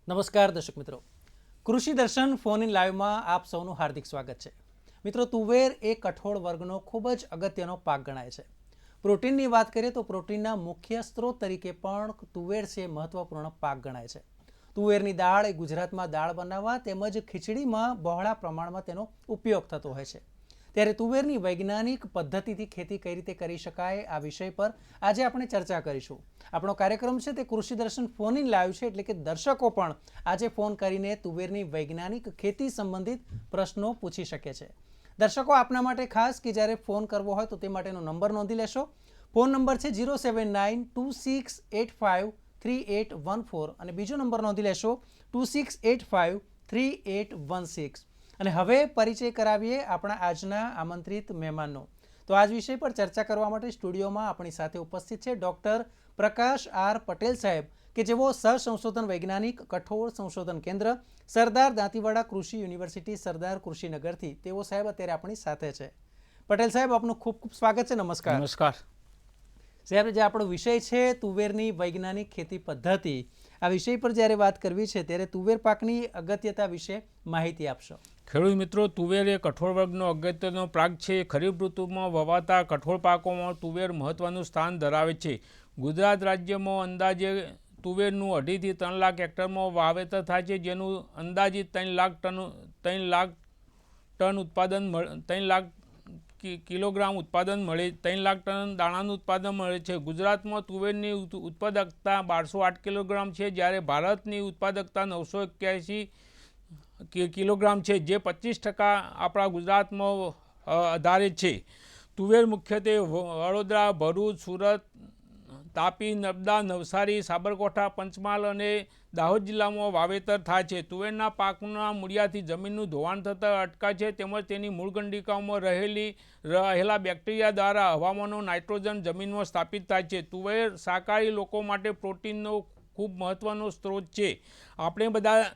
નમસ્કાર દર્શક મિત્રો, કૃષિ દર્શન ફોન ઇન લાઈવમાં આપ સૌનું હાર્દિક સ્વાગત છે. મિત્રો, તુવેર એ કઠોળ વર્ગનો ખૂબ જ અગત્યનો પાક ગણાય છે. પ્રોટીનની વાત કરીએ તો પ્રોટીનના મુખ્ય સ્ત્રોત તરીકે પણ તુવેર છે મહત્વપૂર્ણ પાક ગણાય છે. તુવેરની દાળ એ ગુજરાતમાં દાળ બનાવવા તેમજ ખીચડીમાં બહોળા પ્રમાણમાં તેનો ઉપયોગ થતો હોય છે. ત્યારે તુવેરની વૈજ્ઞાનિક પદ્ધતિથી ખેતી કઈ રીતે કરી શકાય આ વિષય પર આજે આપણે ચર્ચા કરીશું. આપણો કાર્યક્રમ છે તે કૃષિ દર્શન ફોન ઇન લાઈવ છે, એટલે કે દર્શકો પણ આજે ફોન કરીને તુવેરની વૈજ્ઞાનિક ખેતી સંબંધિત પ્રશ્નો પૂછી શકે છે. દર્શકો, આપના માટે ખાસ કે જ્યારે ફોન કરવો હોય તો તે માટેનો નંબર નોંધી લેશો. ફોન નંબર છે 07926853814 અને બીજો નંબર નોંધી લેશો 26853816. અને હવે પરિચય કરાવીએ આપણા આજના આમંત્રિત મહેમાનનો. તો આજ વિષય પર ચર્ચા કરવા માટે સ્ટુડિયોમાં આપણી સાથે ઉપસ્થિત છે ડૉક્ટર પ્રકાશ આર પટેલ સાહેબ, કે જેઓ સહસંશોધન વૈજ્ઞાનિક, કઠોળ સંશોધન કેન્દ્ર, સરદાર દાંતીવાડા કૃષિ યુનિવર્સિટી, સરદાર કૃષિનગરથી. તેઓ સાહેબ અત્યારે આપણી સાથે છે. પટેલ સાહેબ, આપનું ખૂબ ખૂબ સ્વાગત છે. નમસ્કાર. નમસ્કાર સાહેબ, જે આપણો વિષય છે તુવેરની વૈજ્ઞાનિક ખેતી પદ્ધતિ, આ વિષય પર જ્યારે વાત કરવી છે ત્યારે તુવેર પાકની અગત્યતા વિશે માહિતી આપશો. ખેડૂત મિત્રો, તુવેર એ કઠોળ વર્ગનો અગત્યનો પાક છે. ખરીફ ઋતુમાં વવાતા કઠોળ પાકોમાં તુવેર મહત્વનું સ્થાન ધરાવે છે. ગુજરાત રાજ્યમાં અંદાજે તુવેરનું 2.5 થી 3 લાખ હેક્ટરમાં વાવેતર થાય છે, જેનું અંદાજિત 3 લાખ કિલોગ્રામ ઉત્પાદન મળે, 3 લાખ ટન દાણાનું ઉત્પાદન મળે છે. ગુજરાતમાં તુવેરની ઉત્પાદકતા 1208 કિલોગ્રામ છે, જ્યારે ભારતની ઉત્પાદકતા 981 કિલોગ્રામ છે, જે 25% આપણા ગુજરાતમાં આધારિત છે. તુવેર મુખ્યત્વે વડોદરા, ભરૂચ, સુરત, તાપી, નર્મદા, નવસારી, સાબરકાંઠા, પંચમહાલ અને દાહોદ જિલ્લામાં વાવેતર થાય છે. તુવેરના પાકના મૂળિયાથી જમીનનું ધોવાણ થતાં અટકાય છે, તેમજ તેની મૂળ ગંડિકાઓમાં રહેલા બેક્ટેરિયા દ્વારા હવામાનનો નાઇટ્રોજન જમીનમાં સ્થાપિત થાય છે. તુવેર શાકાહારી લોકો માટે પ્રોટીનનો ખૂબ મહત્વનો સ્ત્રોત છે. આપણે બધા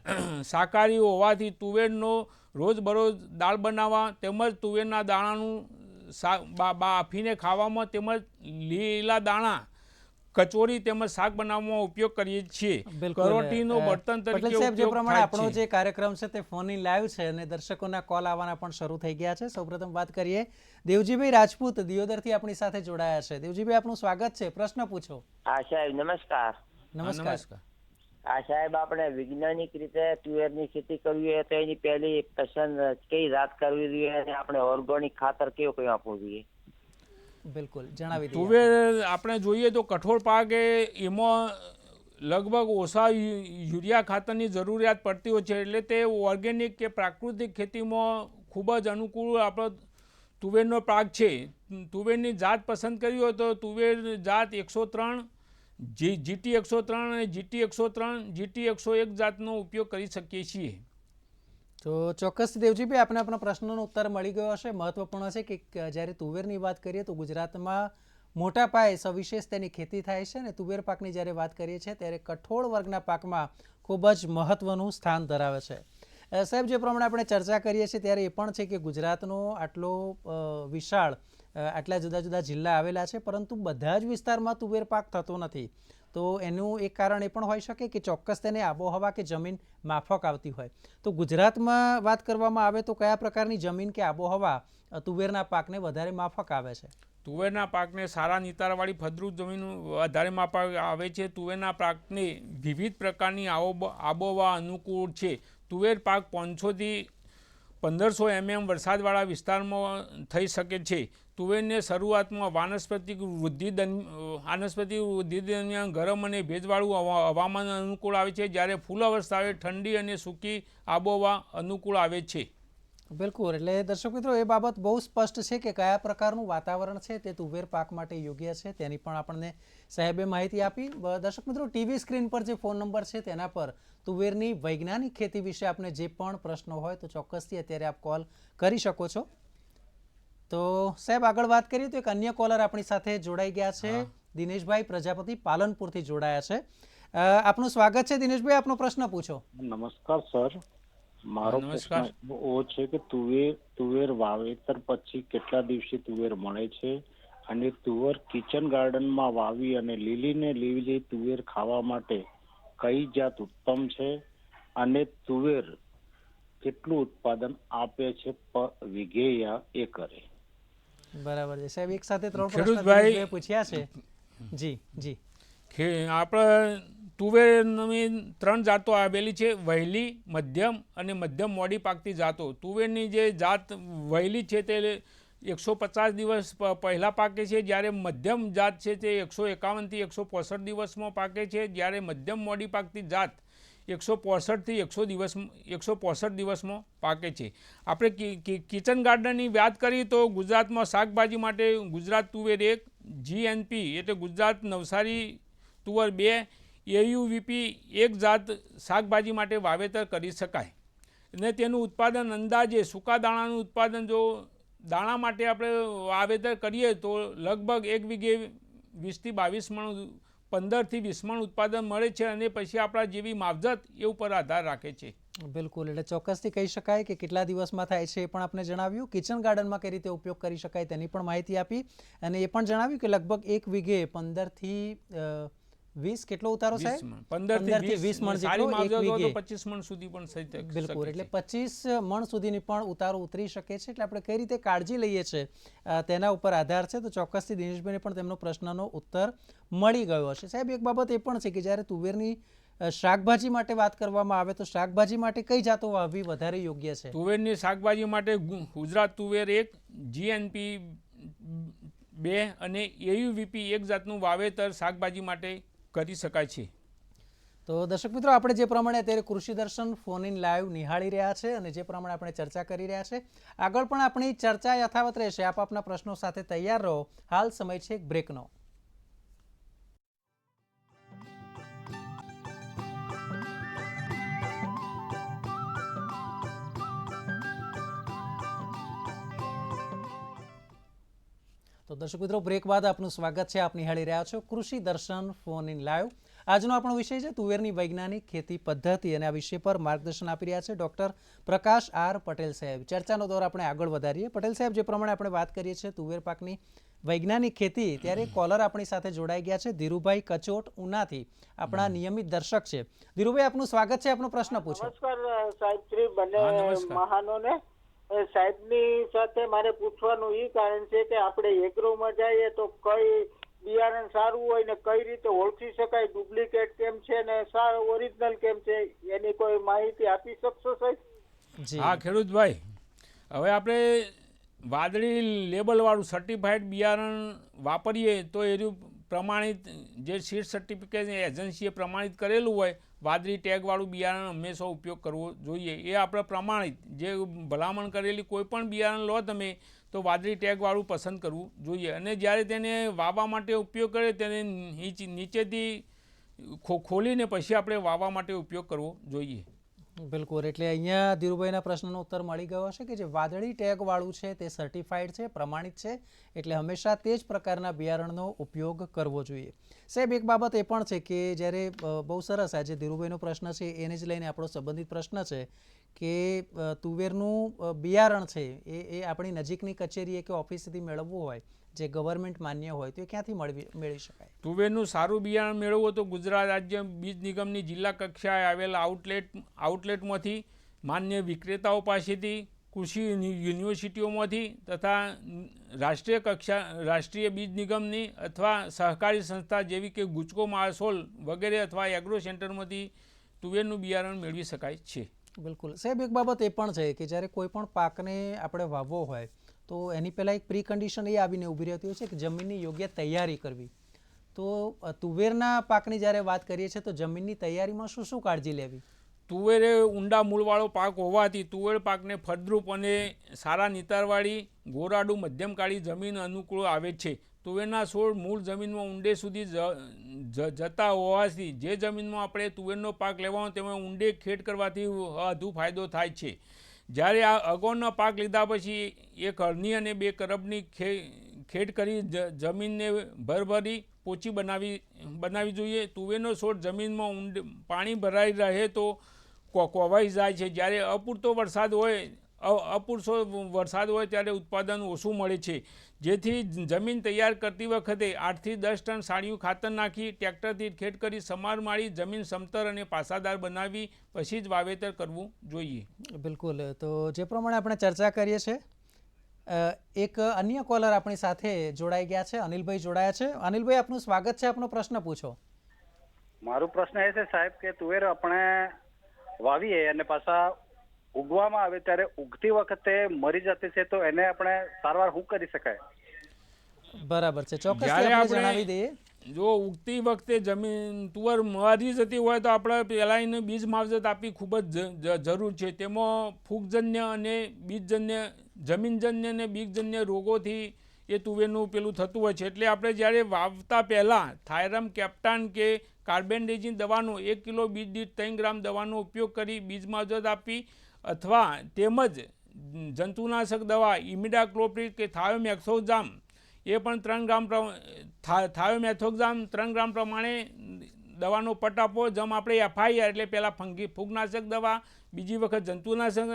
શાકાહારી હોવાથી તુવેરનો રોજબરોજ દાળ બનાવવા તેમજ તુવેરના દાણાનું બાફીને ખાવામાં તેમજ લીલા દાણા કચોરી તેમજ શાક બનાવવામાં ઉપયોગ કરીએ છીએ. કરોટીનો બળતણ તરીકે ઉપયોગ થાય આપણો જે કાર્યક્રમ છે તે ફોન ઇન લાઈવ છે અને દર્શકોના કોલ આવવાના પણ શરૂ થઈ ગયા છે. સૌપ્રથમ વાત કરીએ દેવજીભાઈ રાજપૂત દિયોદરથી આપણી સાથે જોડાયા છે. દેવજીભાઈ, આપનું સ્વાગત છે. પ્રશ્ન પૂછો. હા સાહેબ, નમસ્કાર. નમસ્કાર. હા સાહેબ, આપણે વૈજ્ઞાનિક રીતે તુવેરની ખેતી કરવી હોય તો એની પહેલી પસંદ કઈ જાત કરવી જોઈએ અને આપણે ઓર્ગેનિક ખાતર કયું આપવું જોઈએ? બિલકુલ, જણાવી દઈએ. તુવેર આપણે જોઈએ તો કઠોળ પાક એમાં લગભગ ઓછા યુરિયા ખાતરની જરૂરિયાત પડતી હોય છે, એટલે તે ઓર્ગેનિક કે પ્રાકૃતિક ખેતીમાં ખૂબ જ અનુકૂળ આપણો તુવેરનો પાક છે. તુવેરની જાત પસંદ કરી હોય તો તુવેર જાત 103, GT 103 અને GT 103, GT 101 જાતનો ઉપયોગ કરી શકીએ છીએ. તો ચોક્કસ દેવજીભાઈ, આપણે આપણા પ્રશ્નનો ઉત્તર મળી ગયો હશે. મહત્વપૂર્ણ છે કે જ્યારે તુવેરની વાત કરીએ તો ગુજરાતમાં મોટા પાયે સવિશેષ તેની ખેતી થાય છે, અને તુવેર પાકની જ્યારે વાત કરીએ છીએ ત્યારે કઠોળ વર્ગના પાકમાં ખૂબ જ મહત્વનું સ્થાન ધરાવે છે. સાહેબ, જે પ્રમાણે આપણે ચર્ચા કરીએ છીએ ત્યારે એ પણ છે કે ગુજરાતનો આટલો વિશાળ, આટલા જુદા જુદા જિલ્લા આવેલા છે, પરંતુ બધા જ વિસ્તારમાં તુવેર પાક થતો નથી. તો એનું એક કારણ એ પણ હોઈ શકે કે ચોક્કસ તેને આબોહવા કે જમીન માફક આવતી હોય. તો ગુજરાતમાં વાત કરવામાં આવે તો કયા પ્રકારની જમીન કે આબોહવા તુવેરના પાકને વધારે માફક આવે છે? તુવેરના પાકને સારા નિતારવાળી ફળદ્રુપ જમીન વધારે માફક આવે છે. તુવેરના પાકને વિવિધ પ્રકારની આબોહવા અનુકૂળ છે. તુવેર પાક 500 થી 1500 mm વરસાદવાળા વિસ્તારમાં થઈ શકે છે. તુવેરને શરૂઆતમાં વાનસ્પતિક વૃદ્ધિ દરમિયાન ગરમ અને ભેજવાળું હવામાન અનુકૂળ આવે છે, જ્યારે ફૂલ અવસ્થાએ ઠંડી અને સૂકી આબોહવા અનુકૂળ આવે છે. બિલકુલ, એટલે દર્શક મિત્રો, એ બાબત બહુ સ્પષ્ટ છે કે કયા પ્રકારનું વાતાવરણ છે તે તુવેર પાક માટે યોગ્ય છે, તેની પણ આપણને સાહેબે માહિતી આપી. દર્શક મિત્રો, ટીવી સ્ક્રીન પર જે ફોન નંબર છે તેના પર તુવેરની વૈજ્ઞાનિક ખેતી વિશે આપને જે પણ પ્રશ્નો હોય તો ચોક્કસથી અત્યારે આપ કોલ કરી શકો છો. તો સાહેબ, આગળ વાત કરીએ તો એક અન્ય કોલર આપણી સાથે જોડાઈ ગયા છે. દિનેશભાઈ પ્રજાપતિ પાલનપુરથી જોડાયા છે. આપનું સ્વાગત છે દિનેશભાઈ, આપનો પ્રશ્ન પૂછો. નમસ્કાર સર, મારો પ્રશ્ન એવો છે કે તુવેર વાવેતર પછી કેટલા દિવસે તુવેર મળે છે, અને તુવેર કિચન ગાર્ડનમાં વાવી અને લીલી તુવેર ખાવા માટે કઈ જાત ઉત્તમ છે, અને તુવેર કેટલું ઉત્પાદન આપે છે વીઘે યા એકરે? બરાબર છે સાહેબ, એક સાથે 3 પ્રશ્ન ખેડૂતભાઈ- દિનેશભાઈએ પૂછ્યા છે. જી જી આપણે તુવેરની 3 જાતો આવેલી છે, વહેલી, મધ્યમ અને મધ્યમ મોડી પાકતી જાતો. તુવેરની જે જાત વહેલી છે તે 150 દિવસ પહેલાં પાકે છે, જ્યારે મધ્યમ જાત છે તે 151થી 165 દિવસમાં પાકે છે, જ્યારે મધ્યમ મોડી પાકતી જાત 165થી 165 દિવસમાં પાકે છે. આપણે કિચન ગાર્ડનની વાત કરીએ તો ગુજરાતમાં શાકભાજી માટે ગુજરાત તુવેર 1, GNP એટલે ગુજરાત નવસારી તુવર 2, AUVP 1 જાત શાકભાજી માટે વાવેતર કરી શકાય. અને તેનું ઉત્પાદન અંદાજે સૂકા દાણાનું ઉત્પાદન જો દાણા માટે આપણે વાવેતર કરીએ તો લગભગ 1 વીઘે 20થી 22 મણ 15થી 20 મણ ઉત્પાદન મળે છે, અને પછી આપણા જેવી માવજત એ ઉપર આધાર રાખે છે. બિલકુલ, એટલે ચોક્કસથી કહી શકાય કે કેટલા દિવસમાં થાય છે એ પણ આપણે જણાવ્યું. કિચન ગાર્ડનમાં કઈ રીતે ઉપયોગ કરી શકાય તેની પણ માહિતી આપી, અને એ પણ જણાવ્યું કે લગભગ 1 વીઘે 15થી 20 કેટલો ઉતારો સાહેબ? 15થી 20 મણ સારી જેટલો એક માવજત હોય તો વીઘે. 25 મણ સુધી પણ થઈ શકે છે. બિલકુલ, એટલે 25 મણ સુધીની પણ ઉતારો ઉતરી શકે છે. એટલે આપણે કઈ રીતે કાળજી લઈએ છીએ તેના ઉપર આધાર છે. તો ચોક્કસથી દિનેશભાઈને પણ તેમનો પ્રશ્નનો ઉત્તર મળી ગયો હશે. સાહેબ, એક બાબત એ પણ છે કે જ્યારે તુવેરની શાકભાજી માટે વાત કરવામાં આવે તો શાકભાજી માટે કઈ જાતો વાવવી વધારે યોગ્ય છે? તુવેરની શાકભાજી માટે ગુજરાત તુવેર 1, GNP 2 અને AUVP 1 જાતનું વાવેતર શાકભાજી માટે કરી શકાય છે. તો દર્શક મિત્રો, આપણે જે પ્રમાણે અત્યારે કૃષિ દર્શન ફોન ઇન લાઈવ નિહાળી રહ્યા છે અને જે પ્રમાણે આપણે ચર્ચા કરી રહ્યા છે, આગળ પણ આપણી ચર્ચા યથાવત રહેશે. આપ આપના પ્રશ્નો સાથે તૈયાર રહો. હાલ સમય છે એક બ્રેકનો. તો દર્શક મિત્રો, બ્રેક બાદ આપનું સ્વાગત છે. આપ નિહાળી રહ્યા છો કૃષિ દર્શન ફોન ઇન લાઈવ. આજનો આપણો વિષય છે તુવેરની વૈજ્ઞાનિક ખેતી પદ્ધતિ, અને આ વિષય પર માર્ગદર્શન આપી રહ્યા છે ડૉક્ટર પ્રકાશ આર પટેલ સાહેબ. ચર્ચાનો દોર આપણે આગળ વધારીએ. પટેલ સાહેબ, જે પ્રમાણે આપણે વાત કરીએ છીએ તુવેર પાકની વૈજ્ઞાનિક ખેતી, ત્યારે કોલર આપણી સાથે જોડાઈ ગયા છે ધીરુભાઈ કચોટ ઉનાથી, આપણા નિયમિત દર્શક છે. ધીરુભાઈ, આપનું સ્વાગત છે. આપનો પ્રશ્ન પૂછો. નમસ્કાર સાહેબ શ્રી બંને મહાનોને. સાહેબની સાથે મારે પૂછવાનું એ કારણ છે કે આપણે એગ્રોમાં જઈએ તો કઈ બિયારણ સારું હોય ને કઈ રીતે ઓળખી શકાય, ડુપ્લિકેટ કેમ છે ને ઓરિજિનલ કેમ છે, એની કોઈ માહિતી આપી શકશો સાહેબ? હા ખેડૂતભાઈ, હવે આપણે વાદળી લેબલવાળું સર્ટિફાઈડ બિયારણ વાપરીએ તો એનું પ્રમાણિત જે સીડ સર્ટિફિકેટ એજન્સીએ પ્રમાણિત કરેલું હોય, વાદળી ટેગવાળું બિયારણ હંમેશા ઉપયોગ કરવો જોઈએ. એ આપણે પ્રમાણિત જે ભલામણ કરેલી કોઈ પણ બિયારણ લો તમે તો વાદળી ટેગવાળું પસંદ કરવું જોઈએ. અને જ્યારે તેને વાવવા માટે ઉપયોગ કરે તેને નીચેથી ખોલીને પછી આપણે વાવવા માટે ઉપયોગ કરવો જોઈએ. બિલકુલ, એટલે અહીંયા ધીરુભાઈના પ્રશ્નનો ઉત્તર મળી ગયો છે કે જે વાદળી ટેગવાળું છે તે સર્ટિફાઈડ છે, પ્રમાણિત છે, એટલે હંમેશા તે જ પ્રકારના બિયારણનો ઉપયોગ કરવો જોઈએ. સાહેબ, એક બાબત એ પણ છે કે જ્યારે બહુ સરસ આજે ધીરુભાઈનો પ્રશ્ન છે એને જ લઈને આપણો સંબંધિત પ્રશ્ન છે કે તુવેરનું બિયારણ છે એ આપણી નજીકની કચેરીએ કે ઓફિસથી મેળવવું હોય, જે ગવર્મેન્ટ માન્ય હોય, તો એ ક્યાંથી મેળવી શકાય? તુવેરનું સારું બિયારણ મેળવવું તો ગુજરાત રાજ્ય બીજ નિગમની જિલ્લા કક્ષાએ આવેલા આઉટલેટમાંથી, માન્ય વિક્રેતાઓ પાસેથી, કૃષિ યુનિવર્સિટીઓમાંથી તથા રાષ્ટ્રીય બીજ નિગમની અથવા સહકારી સંસ્થા જેવી કે ગુજકો માસોલ વગેરે અથવા એગ્રો સેન્ટરમાંથી તુવેરનું બિયારણ મેળવી શકાય છે. બિલકુલ સાહેબ, એક બાબત એ પણ છે કે જ્યારે કોઈ પણ પાકને આપણે વાવવો હોય તો એની પહેલાં એક પ્રી કન્ડિશન એ આવીને ઊભી રહેતી હોય છે કે જમીનની યોગ્ય તૈયારી કરવી. તો તુવેરના પાકની જ્યારે વાત કરીએ છીએ તો જમીનની તૈયારીમાં શું શું કાળજી લેવી? તુવેર એ ઊંડા મૂળવાળો પાક હોવાથી તુવેર પાકને ફળદ્રુપ અને સારા નિતારવાળી ગોરાડું મધ્યમકાળી જમીન અનુકૂળ આવે છે. તુવેરના છોડ મૂળ જમીનમાં ઊંડે સુધી જતા હોવાથી જે જમીનમાં આપણે તુવેરનો પાક લેવાનો તેમાં ઊંડે ખેડ કરવાથી વધુ ફાયદો થાય છે. જ્યારે આ અગાઉના પાક લીધા પછી 1 હળની અને 2 કરબની ખેડ કરી જમીનને ભરભરી પોચી બનાવી જોઈએ. તુવેરનો છોડ જમીનમાં પાણી ભરાઈ રહે તો કોવાઈ જાય છે. જ્યારે અપૂરતો વરસાદ હોય અપૂરતો વરસાદ હોય ત્યારે ઉત્પાદન ઓછું મળે છે, જેથી જમીન તૈયાર કરતી વખતે 8 થી 10 ટન સાળિયું ખાતર નાખી ટ્રેક્ટરથી ખેડ કરી સમાર મારી જમીન સમતર અને પાસાદાર બનાવી પછી જ વાવેતર કરવું જોઈએ. બિલકુલ. તો જે પ્રમાણે આપણે ચર્ચા કરીએ છીએ, એક અન્ય કોલર આપણી સાથે જોડાઈ ગયા છે. અનિલભાઈ જોડાયા છે. અનિલભાઈ, આપનું સ્વાગત છે. આપનો પ્રશ્ન પૂછો. મારો પ્રશ્ન એ છે સાહેબ કે તુવેર આપણે વાવીએ અને પાછા ઉગવામાં આવે ત્યારે ઉગતી વખતે મરી જતી છે, તો એને આપણે સારવાર શું કરી શકાય? બરાબર છે, ચોક્કસ જ્યારે આપણે જણાવી દઈએ. જો ઉગતી વખતે જમીન તુવર મરી જતી હોય તો આપણે પહેલાં એને બીજ માવજત આપવી ખૂબ જ જરૂર છે. તેમાં ફૂગજન્ય અને બીજજન્ય, જમીનજન્ય અને બીજજન્ય રોગોથી એ તુવેરનું પેલું થતું હોય છે. એટલે આપણે જ્યારે વાવતા પહેલાં થાયરમ કેપ્ટાન કે કાર્બેન્ડેજિન દવાનો 1 કિલો બીજ દીઠ 3 ગ્રામ દવાનો ઉપયોગ કરી બીજ માવજત આપવી, અથવા તેમજ જંતુનાશક દવા ઇમિડાક્લોપ્રિડ કે થાયોમેક્સોઝામ એ પણ 3 ગ્રામ થાયોમેથોક્ઝામ 3 ગ્રામ પ્રમાણે દવાનો પટ આપવો. જેમ આપણે FIR એટલે પહેલાં ફૂગનાશક દવા, બીજી વખત જંતુનાશક,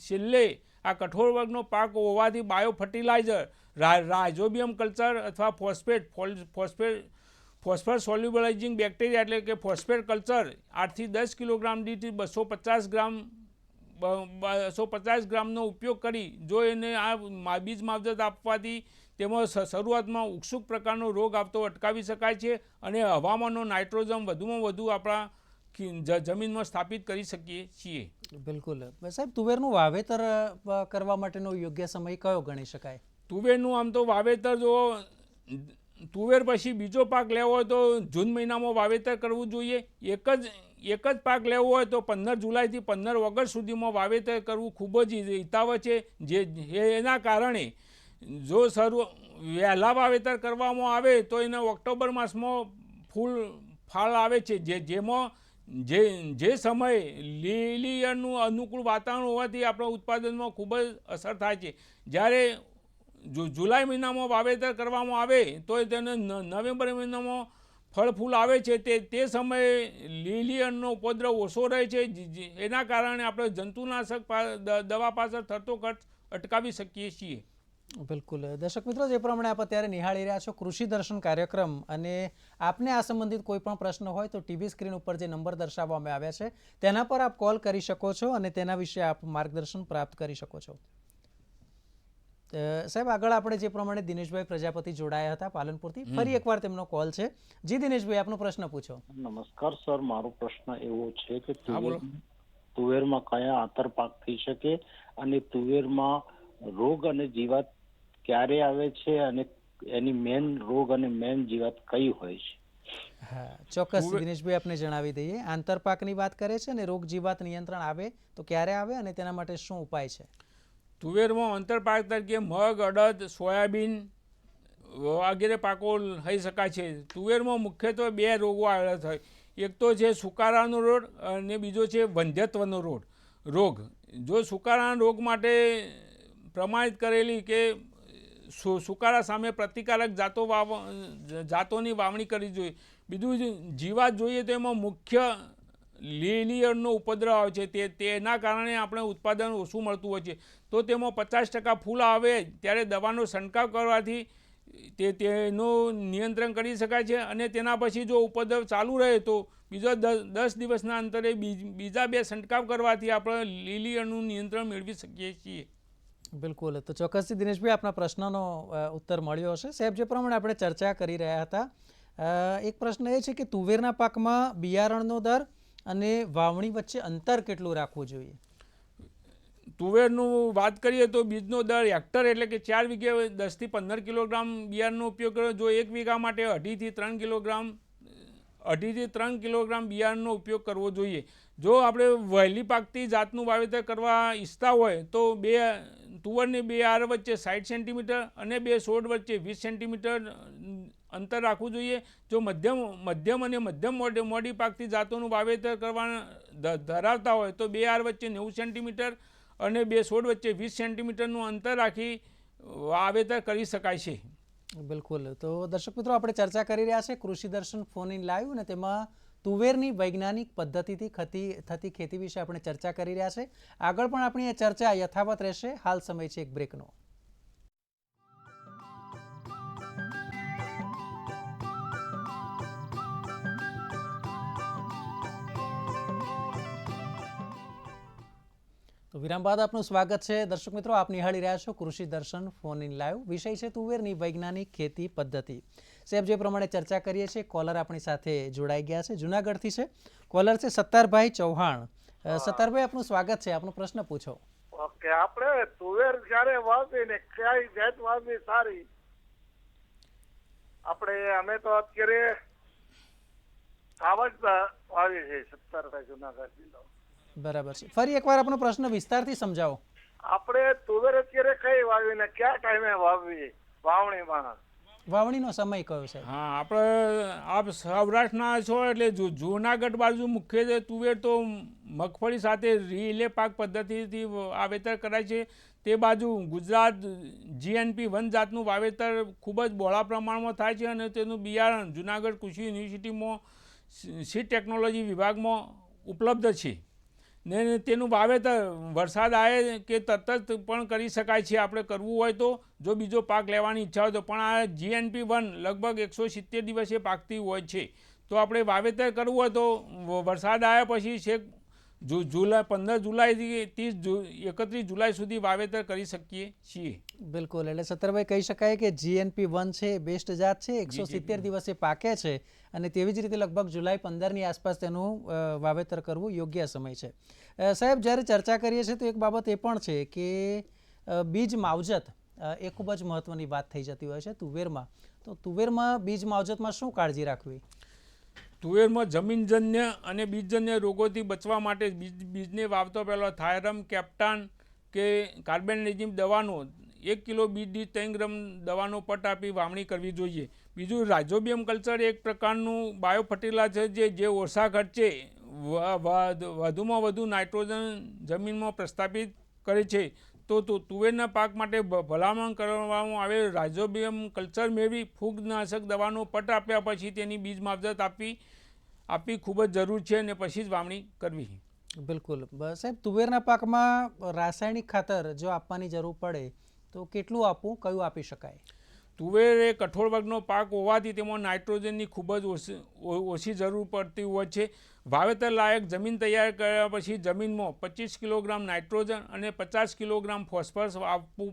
છેલ્લે આ કઠોળ વર્ગનો પાક હોવાથી બાયો ફર્ટિલાઇઝર, રાઇઝોબિયમ કલ્ચર અથવા ફોસ્ફેટ સોલ્યુબલાઇઝિંગ બેક્ટેરિયા એટલે કે ફોસ્ફેટ કલ્ચર 8 થી 10 કિલોગ્રામ દીઠ 250 ગ્રામનો ઉપયોગ કરી જો એને આ બીજ માવજત આપવાથી તેમાં શરૂઆતમાં ઉત્સુક પ્રકારનો રોગ આવતો અટકાવી શકાય છે અને હવામાનનો નાઇટ્રોજન વધુમાં વધુ આપણા જમીનમાં સ્થાપિત કરી શકીએ છીએ. બિલકુલ. સાહેબ, તુવેરનું વાવેતર કરવા માટેનો યોગ્ય સમય કયો ગણી શકાય? તુવેરનું આમ તો વાવેતર જો તુવેર પછી બીજો પાક લેવો હોય તો જૂન મહિનામાં વાવેતર કરવું જોઈએ. એક જ પાક લેવો હોય તો 15 જુલાઈથી 15 ઓગસ્ટ સુધીમાં વાવેતર કરવું ખૂબ જ હિતાવહ છે. એના કારણે જો વહેલા વાવેતર કરવામાં આવે તો એને ઓક્ટોબર માસમાં ફાળ આવે છે, જેમાં જે સમયે લીલીયરનું અનુકૂળ વાતાવરણ હોવાથી આપણા ઉત્પાદનમાં ખૂબ જ અસર થાય છે. જ્યારે જુલાઈ મહિનામાં વાવેતર કરવામાં આવે તો તેને નવેમ્બર મહિનામાં ફળ ફૂલ આવે છે. તે સમયે લીલીયરનો ઉપદ્રવ ઓછો રહે છે. એના કારણે આપણે જંતુનાશક દવા પાછળ થતો ખર્ચ અટકાવી શકીએ છીએ. બિલકુલ. દર્શક મિત્રો, જે પ્રમાણે આપ અત્યારે નિહાળી રહ્યા છો કૃષિ દર્શન કાર્યક્રમ, અને આપને આ સંબંધિત કોઈ પણ પ્રશ્ન હોય તો ટીવી સ્ક્રીન ઉપર જે નંબર દર્શાવવામાં આવ્યા છે તેના પર આપ કોલ કરી શકો છો અને તેના વિશે આપ માર્ગદર્શન પ્રાપ્ત કરી શકો છો. સાહેબ, આગળ આપણે જે પ્રમાણે દિનેશભાઈ પ્રજાપતિ જોડાયા હતા પાલનપુરથી, ફરી એકવાર તેમનો કોલ છે. જી દિનેશભાઈ, આપનો પ્રશ્ન પૂછો. નમસ્કાર સર, મારો પ્રશ્ન એવો છે કે તુવેરમાં કયા આંતરપાક થઈ શકે અને તુવેરમાં રોગ અને જીવાત ક્યારે આવે છે અને એની મેન રોગ અને મેન જીવાત કઈ હોય છે? હા, ચોક્કસ દિનેશભાઈ, આપને જણાવી દઈએ. આંતરપાકની વાત કરે છે અને રોગ જીવાત નિયંત્રણ આવે તો ક્યારે આવે અને તેના માટે શું ઉપાય છે? તુવેરમાં આંતરપાક તરીકે મગ, અડદ, સોયાબીન વગેરે પાકો લઈ શકાય છે. તુવેરમાં મુખ્યત્વે 2 રોગો આવેલા થાય. એક તો છે સુકારાનો રોગ અને બીજો છે વંધ્યત્વનો રોગ. જો સુકારાના રોગ માટે પ્રમાણિત કરેલી કે સુકારા સામે પ્રતિકારક જાતોની વાવણી કરવી જોઈએ. બીજું જીવાત જોઈએ તો એમાં મુખ્ય લીલીયરનો ઉપદ્રવ આવે છે. તેના કારણે આપણે ઉત્પાદન ઓછું મળતું હોય છે. તો તેમાં 50% ફૂલ આવે ત્યારે દવાનો છંટકાવ કરવાથી તેનું નિયંત્રણ કરી શકાય છે. અને તેના પછી જો ઉપદ્રવ ચાલુ રહે તો બીજો 10 દિવસના અંતરે બીજા 2 છંટકાવ કરવાથી આપણે લીલીયરનું નિયંત્રણ મેળવી શકીએ છીએ. બિલકુલ. તો ચોક્કસથી દિનેશભાઈ, આપના પ્રશ્નનો ઉત્તર મળ્યો હશે. સાહેબ, જે પ્રમાણે આપણે ચર્ચા કરી રહ્યા હતા, એક પ્રશ્ન એ છે કે તુવેરના પાકમાં બિયારણનો દર અને વાવણી વચ્ચે અંતર કેટલું રાખવું જોઈએ? તુવેરનું વાત કરીએ તો બીજનો દર હેક્ટર એટલે કે 4 વીઘે 10 થી 15 કિલોગ્રામ બિયારણનો ઉપયોગ કર્યો. જો 1 વીઘા માટે 2.5 થી 3 કિલોગ્રામ બિયારણનો ઉપયોગ કરવો જોઈએ. જો આપણે વહેલી પાકતી જાતનું વાવેતર કરવા ઈચ્છતા હોય તો તુવરની 2 આર વચ્ચે 60 સેન્ટીમીટર અને 2 છોડ વચ્ચે 20 સેન્ટીમીટર અંતર રાખવું જોઈએ. જો મધ્યમ અને મધ્યમ મોડી પાકતી જાતોનું વાવેતર કરવા ધરાવતા હોય તો 2 આર વચ્ચે 90 સેન્ટીમીટર અને 2 છોડ વચ્ચે 20 સેન્ટીમીટરનું અંતર રાખી વાવેતર કરી શકાય છે. બિલકુલ. તો દર્શક મિત્રો, આપણે ચર્ચા કરી રહ્યા છે કૃષિ દર્શન ફોન ઇન લાઈવ, અને તેમાં તુવેરની વૈજ્ઞાનિક પદ્ધતિથી થતી ખેતી વિશે આપણે ચર્ચા કરી રહ્યા છે. આગળ પણ આપણી આ ચર્ચા યથાવત રહેશે. હાલ સમય છે એક બ્રેકનો. તો વિરામ બાદ આપનું સ્વાગત છે. દર્શક મિત્રો, આપ નિહાળી રહ્યા છો કૃષિ દર્શન ફોન ઇન લાઈવ. વિષય છે તુવેરની વૈજ્ઞાનિક ખેતી પદ્ધતિ. સાહેબ, જે પ્રમાણે ચર્ચા કરીએ છીએ, કોલર આપણી સાથે જોડાઈ ગયા છે. જુનાગઢથી છે કોલર, છે સત્તારભાઈ ચૌહાણ. સત્તારભાઈ, આપનું સ્વાગત છે. આપનો પ્રશ્ન પૂછો. ઓકે, આપણે તુવેર જ્યારે વાવી ને કઈ જાત વાવી સારી? અમે તો અત્યારે સાવજ વાવી છે, સત્તારભાઈ, જુનાગઢ જિલ્લો. બરાબર છે. ફરી એકવાર આપનો પ્રશ્ન વિસ્તારથી સમજાવો. આપણે તુવેર અત્યારે કઈ વાવી ને કયા ટાઈમે વાવવી? વાવણીમાં વાવણીનો સમય કયો છે? હા, આપણે આપ સૌરાષ્ટ્રના છો એટલે જૂનાગઢ બાજુ મુખ્યત્વે તુવેર તો મગફળી સાથે રીલે પાક પદ્ધતિથી વાવેતર કરાય છે. તે બાજુ ગુજરાત GNP 1 જાતનું વાવેતર ખૂબ જ બહોળા પ્રમાણમાં થાય છે અને તેનું બિયારણ જૂનાગઢ કૃષિ યુનિવર્સિટીમાં સીડ ટેકનોલોજી વિભાગમાં ઉપલબ્ધ છે. ને તેનું વાવેતર વરસાદ આવે કે તરત જ પણ કરી શકાય છે આપણે કરવું હોય તો, જો બીજો પાક લેવાની ઈચ્છા હોય તો. પણ આ GNP 1 લગભગ 170 દિવસે પાકતી હોય છે. તો આપણે વાવેતર કરવું હોય તો વરસાદ આવ્યા પછી છેક જુલાઈ 15 જુલાઈથી 31 જુલાઈ સુધી વાવેતર કરી શકીએ છીએ. બિલકુલ. એટલે સત્તરભાઈ, કહી શકાય કે GNP 1 છે બેસ્ટ જાત છે, 170 દિવસે પાકે છે અને તેવી જ રીતે લગભગ જુલાઈ 15ની આસપાસ તેનું વાવેતર કરવું યોગ્ય સમય છે. સાહેબ, જ્યારે ચર્ચા કરીએ છીએ તો એક બાબત એ પણ છે કે બીજ માવજત એ ખૂબ જ મહત્વની વાત થઈ જતી હોય છે તુવેરમાં. તો તુવેરમાં બીજ માવજતમાં શું કાળજી રાખવી? તુવેરમાં જમીનજન્ય અને બીજજન્ય રોગોથી બચવા માટે બીજને વાવતો પહેલાં થાયરમ, કેપ્ટાન કે કાર્બેન્ડાઝિમ દવાનો 1 કિલો બીજ દીઠ 3 ગ્રામ દવાનો પટ આપી વાવણી કરવી જોઈએ. બીજું, રાઇઝોબિયમ કલ્ચર એક પ્રકારનું બાયો ફર્ટિલાઇઝર છે જે ઓછા ખર્ચે વધુમાં વધુ નાઇટ્રોજન જમીનમાં પ્રસ્થાપિત કરે છે. તો તુવેરના પાક માટે ભલામણ કરવામાં આવેલ રાઇઝોબિયમ કલ્ચર મેળવી ફૂગનાશક દવાનો પટ આપ્યા પછી તેની બીજ માવજત આપવી ખૂબ જ જરૂર છે અને પછી જ વાવણી કરવી. બિલકુલ. સાહેબ, તુવેરના પાકમાં રાસાયણિક ખાતર જો આપવાની જરૂર પડે તો કેટલું આપવું, કયું આપી શકાય? તુવેર એ કઠોળ વર્ગનો પાક હોવાથી તેમાં નાઇટ્રોજનની ખૂબ જ ઓછી જરૂર પડતી હોય છે. વાવેતર લાયક જમીન તૈયાર કર્યા પછી જમીનમાં 25 કિલોગ્રામ નાઇટ્રોજન અને 50 કિલોગ્રામ ફોસ્ફરસ આપવું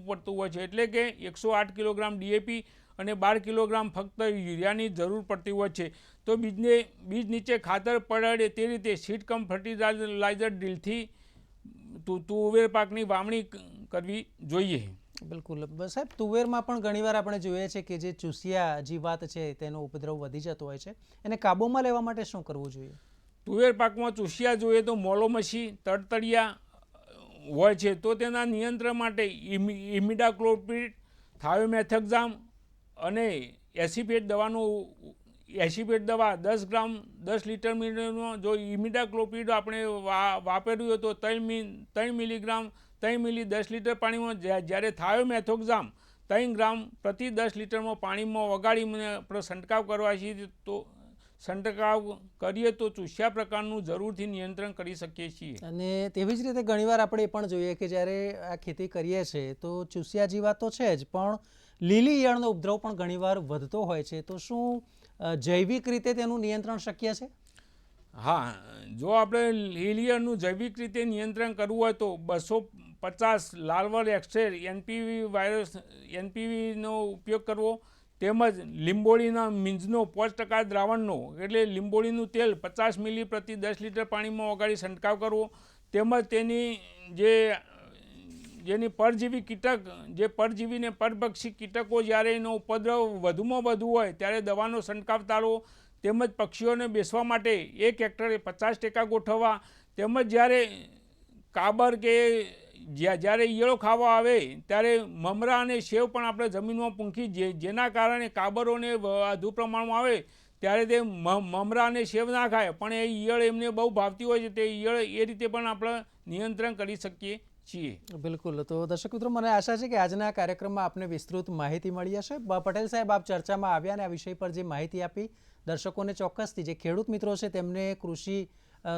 પડતું હોય છે. એટલે કે 108 કિલોગ્રામ DAP અને 12 કિલોગ્રામ ફક્ત યુરિયાની જરૂર પડતી હોય છે. તો બીજ નીચે ખાતર પડે તે રીતે સીડ કમ ફર્ટિલાઇઝર ડ્રીલથી તુવેર પાકની વાવણી કરવી જોઈએ. બિલકુલ. સાહેબ, તુવેરમાં પણ ઘણીવાર આપણે જોઈએ છે કે જે ચૂસિયા જીવાત છે તેનો ઉપદ્રવ વધી જતો હોય છે. એને કાબૂમાં લેવા માટે શું કરવું જોઈએ? તુવેર પાકમાં ચૂસિયા જોઈએ તો મોલોમસી, તડતડિયા હોય છે. તો તેના નિયંત્રણ માટે ઇમિડાક્લોપ્રિડ, થાયોમેથોક્સામ અને એસિફેટ દવા 10 ગ્રામ 10 લીટર મિલીમાં. જો ઇમિડાક્લોપ્રિડ આપણે વાપર્યું હોય તો 3 મિલીગ્રામ 3 મિલી 10 લીટર પાણીમાં, જ્યારે થાયોમેથોક્સામ 3 ગ્રામ પ્રતિ 10 લીટરમાં પાણીમાં ઓગાળીને આપણે છંટકાવ કરવા છીએ. તો છંટકાવ કરીએ તો ચૂસ્યા પ્રકારનું જરૂરથી નિયંત્રણ કરી શકીએ છીએ. અને તેવી જ રીતે ઘણીવાર આપણે એ પણ જોઈએ કે જ્યારે આ ખેતી કરીએ છીએ તો ચૂસિયા જીવાત તો છે જ, પણ લીલી ઈયળનો ઉપદ્રવ પણ ઘણીવાર વધતો હોય છે. તો શું જૈવિક રીતે તેનું નિયંત્રણ શક્ય છે? હા, જો આપણે લીલી ઈયળનું જૈવિક રીતે નિયંત્રણ કરવું હોય તો 250 લાર્વલ એક્સ્ટ્રેટ NPVનો ઉપયોગ કરવો, તેમજ લીંબોળીના મીંજનો 5% દ્રાવણનો એટલે લીંબોળીનું તેલ 50 મિલી પ્રતિ 10 લીટર પાણીમાં ઓગાળી છંટકાવ કરવો, તેમજ જેની પરજીવી કીટક, જે પરજીવી ને પરભક્ષી કીટકો જ્યારે એનો ઉપદ્રવ વધુમાં વધુ હોય ત્યારે દવાનો છંટકાવ ટાળવો, તેમજ પક્ષીઓને બેસવા માટે 1 હેક્ટરે 50% ગોઠવવા, તેમજ જ્યારે કાબર કે જ્યારે ઈયળો ખાવા આવે ત્યારે મમરા અને સેવ પણ આપણે જમીનમાં પૂંખી, જેના કારણે કાબરોને વધુ પ્રમાણમાં આવે ત્યારે તે મમરા અને સેવ ના ખાય, પણ એ ઈયળ એમને બહુ ભાવતી હોય છે. તે ઈયળ એ રીતે પણ આપણે નિયંત્રણ કરી શકીએ છીએ. બિલકુલ. તો દર્શક મિત્રો, મને આશા છે કે આજના કાર્યક્રમમાં આપને વિસ્તૃત માહિતી મળી હશે. પટેલ સાહેબ, આપ ચર્ચામાં આવ્યા અને આ વિષય પર જે માહિતી આપી દર્શકોને ચોક્કસથી જે ખેડૂત મિત્રો છે તેમને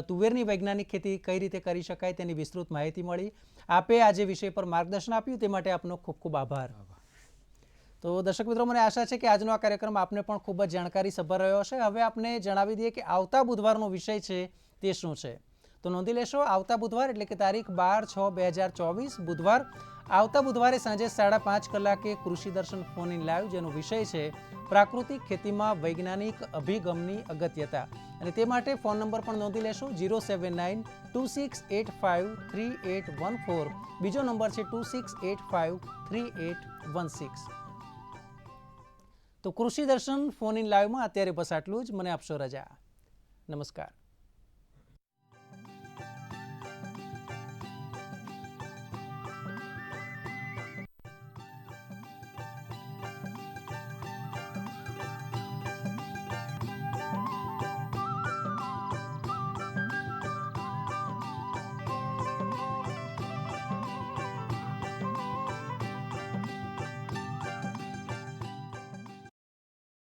તુવેરની વૈજ્ઞાનિક ખેતી કઈ રીતે કરી શકાય તેની વિસ્તૃત માહિતી મળી. આપે આજે વિષય પર માર્ગદર્શન આપ્યું તે માટે આપનો ખૂબ ખૂબ આભાર. તો દર્શક મિત્રો, મને આશા છે કે આજનો આ કાર્યક્રમ આપને પણ ખૂબ જ જાણકારીસભર રહ્યો હશે. હવે આપને જણાવી દઈએ કે આવતા બુધવારનો વિષય છે તે શું છે. તો નોંધી લેશો, આવતા બુધવાર એટલે કે તારીખ 12/6/2024 બુધવાર, આવતા બુધવારે સાંજે 5:30 કલાકે કૃષિ દર્શન ફોન ઇન લાઈવ, જેનો વિષય છે પ્રાકૃતિક ખેતીમાં વૈજ્ઞાનિક અભિગમની અગત્યતા. અને તે માટે ફોન નંબર પણ નોંધી લેશો, 07926853814. બીજો નંબર છે 26853816. તો કૃષિ દર્શન ફોન ઇન લાઈવમાં અત્યારે બસ આટલું જ. મને આપશો રજા. નમસ્કાર.